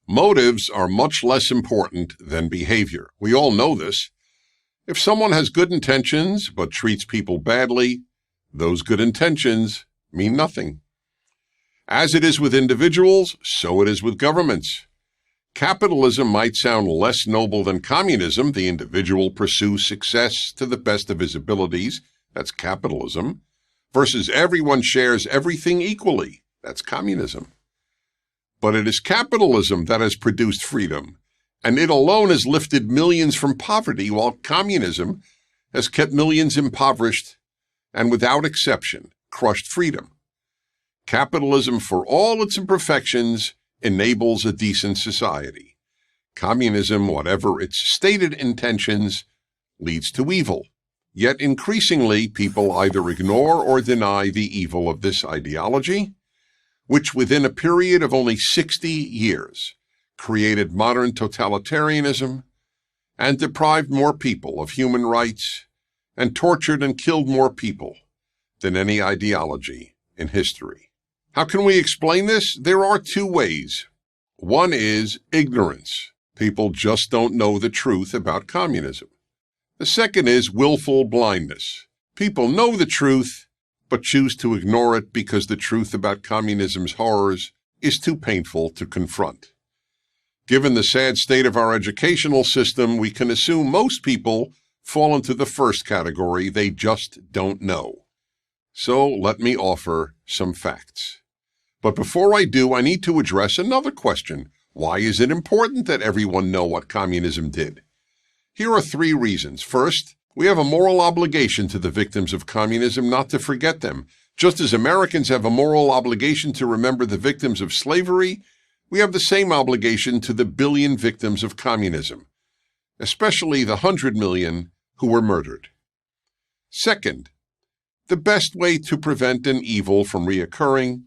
Motives are much less important than behavior. We all know this. If someone has good intentions but treats people badly, those good intentions mean nothing. As it is with individuals, so it is with governments. Capitalism might sound less noble than communism. The individual pursues success to the best of his abilities. That's capitalism. Versus everyone shares everything equally. That's communism. But it is capitalism that has produced freedom, and it alone has lifted millions from poverty, while communism has kept millions impoverished and, without exception, crushed freedom. Capitalism, for all its imperfections, enables a decent society. Communism, whatever its stated intentions, leads to evil. Yet increasingly, people either ignore or deny the evil of this ideology, which within a period of only 60 years created modern totalitarianism and deprived more people of human rights and tortured and killed more people than any ideology in history. How can we explain this? There are two ways. One is ignorance. People just don't know the truth about communism. The second is willful blindness. People know the truth, but choose to ignore it because the truth about communism's horrors is too painful to confront. Given the sad state of our educational system, we can assume most people fall into the first category. They just don't know. So let me offer some facts. But before I do, I need to address another question. Why is it important that everyone know what communism did? Here are 3 reasons. First, we have a moral obligation to the victims of communism not to forget them. Just as Americans have a moral obligation to remember the victims of slavery, we have the same obligation to the billion victims of communism, especially the 100 million who were murdered. Second, the best way to prevent an evil from reoccurring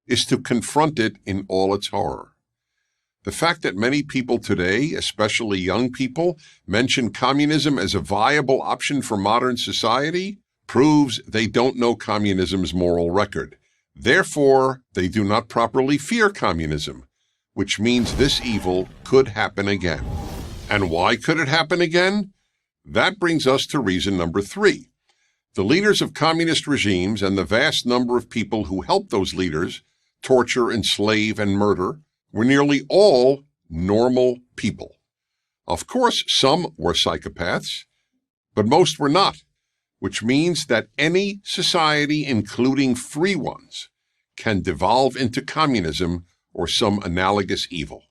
is to confront it in all its horror. The fact that many people today, especially young people, mention communism as a viable option for modern society proves they don't know communism's moral record. Therefore, they do not properly fear communism, which means this evil could happen again. And why could it happen again? That brings us to reason number 3. The leaders of communist regimes and the vast number of people who help those leaders torture, enslave, and murder were nearly all normal people. Of course, some were psychopaths, but most were not, which means that any society, including free ones, can devolve into communism or some analogous evil.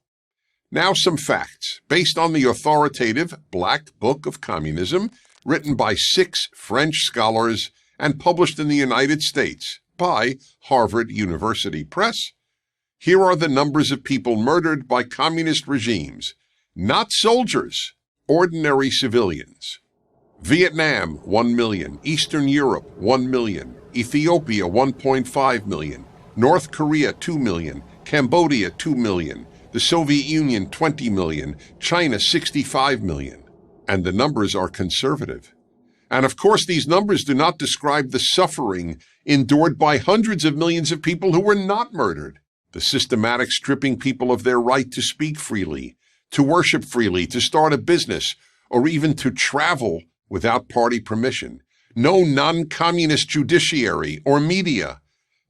Now some facts, based on the authoritative Black Book of Communism, written by 6 French scholars and published in the United States by Harvard University Press. Here are the numbers of people murdered by communist regimes, not soldiers, ordinary civilians. Vietnam, 1 million. Eastern Europe, 1 million. Ethiopia, 1.5 million. North Korea, 2 million. Cambodia, 2 million. The Soviet Union, 20 million. China, 65 million. And the numbers are conservative. And of course, these numbers do not describe the suffering endured by hundreds of millions of people who were not murdered. The systematic stripping people of their right to speak freely, to worship freely, to start a business, or even to travel without party permission. No non-communist judiciary or media.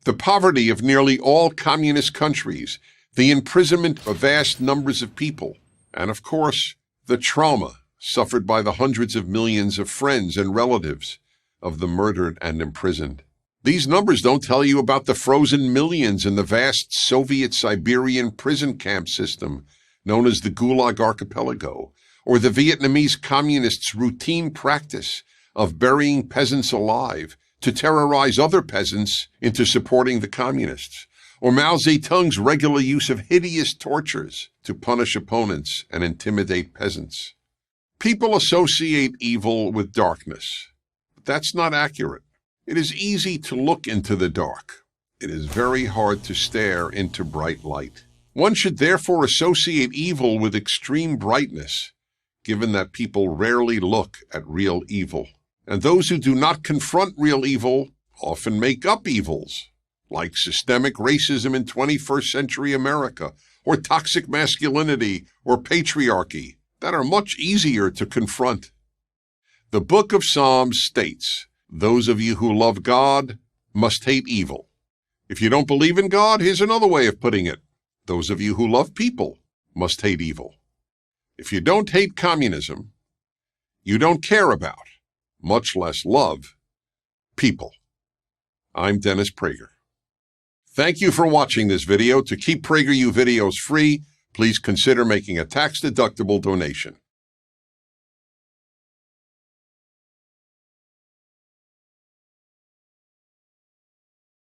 The poverty of nearly all communist countries. The imprisonment of vast numbers of people. And of course, the trauma suffered by the hundreds of millions of friends and relatives of the murdered and imprisoned. These numbers don't tell you about the frozen millions in the vast Soviet Siberian prison camp system known as the Gulag Archipelago, or the Vietnamese communists' routine practice of burying peasants alive to terrorize other peasants into supporting the communists, or Mao Zedong's regular use of hideous tortures to punish opponents and intimidate peasants. People associate evil with darkness, but that's not accurate. It is easy to look into the dark. It is very hard to stare into bright light. One should therefore associate evil with extreme brightness, given that people rarely look at real evil. And those who do not confront real evil often make up evils, like systemic racism in 21st century America, or toxic masculinity, or patriarchy that are much easier to confront. The book of Psalms states, "Those of you who love God must hate evil." If you don't believe in God, here's another way of putting it. Those of you who love people must hate evil. If you don't hate communism, you don't care about, much less love, people. I'm Dennis Prager. Thank you for watching this video. To keep PragerU videos free, please consider making a tax-deductible donation.